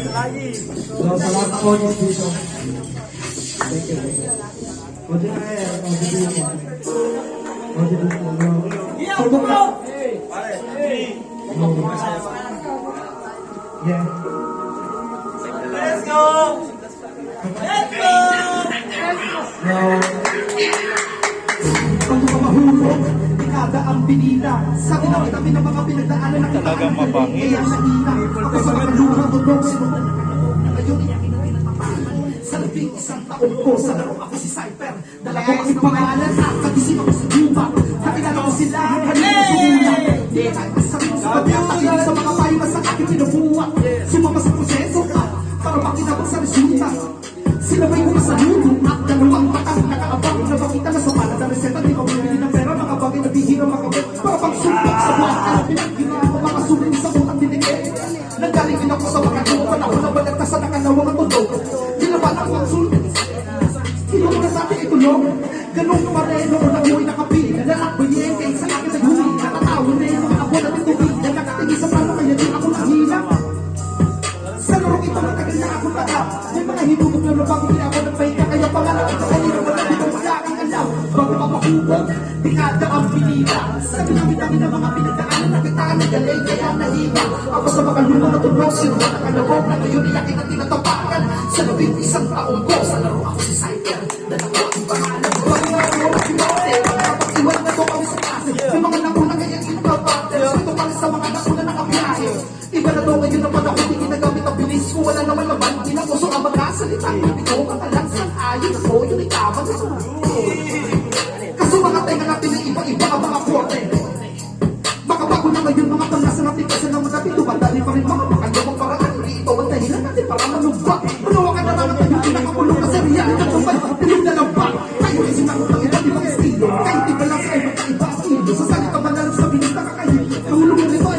So, sa lahat ng audience dito. Thank you. O, di na kaya. O, di dito. O, di dito. Tutok na. Yeah. Let's go! Let's go! Now, Kung ka mahulog, dekada ang binida. Sa kami ng mga pinagdaanan ng Talagang mabangis. Kaya nahina, ako sa mga luhang tulog. Sinunan na ngayon iyakin ang pinagpapalan. Sa 11 taon ko, sa laro ako si Cypher. Dala ko ang pangalan at kagising ako sa lupa. Nakilala ko sila, halina ko sa ulan. Sa pagkatakin sa mga payo na sa akin pinubuhat. Sumama sa proseso ka, para makinabang sa resulta. Sinabay ko sa lulo at dalawang matang nakaabang na makita na sa pala na reseta di pamilili ng pera mga bagay na bihira makabit para pang sumpok sa buwan at pinagkina ako mga sulit sa buwan dinigay nanggaling din ako sa mga lupa na ako nabalagtas sa nakanawang ang tundog nilaban ang mga sulit kinuha na sa atin itulong ganun pa rin noon ako'y nakapili na lalakbayin kayo sa akin sa huli nakatawa rin mga ako na titubig na nakatingin sa plano kaya din ako nahila sa lorong ito matagal na akong taga may mga hinugot na bago ginagawa ng pahinga kaya pangalan ito kanina wala dito wala kang alam bago ka mahubog dekada ang pinila sa dami-dami ng mga pinagdaanan nakitaan na galing kaya nahina ako sa mga lumang natulog sino na nakalawag na ngayon iyakin ang tinatapakan sa 11 taon ko sa laro ako si Cypher dala ko ang pangalan bago na ako si Mose kapag-iwan na ko kami sa klase may mga nakuna kaya inapapate ito pala sa mga nakuna nakabiyahe iba na daw ngayon ang panahon hindi ginagamit ang bilis ko wala naman laban pinakuso ang mga salita ito ang kalansan ayon ako yun ay tama na kaso mga tenga natin ng iba-iba ang mga porte makabago na ngayon mga panlasa natin kasi naman natin dumadali pa rin mga makalawang paraan hindi ito ang dahilan natin para manubak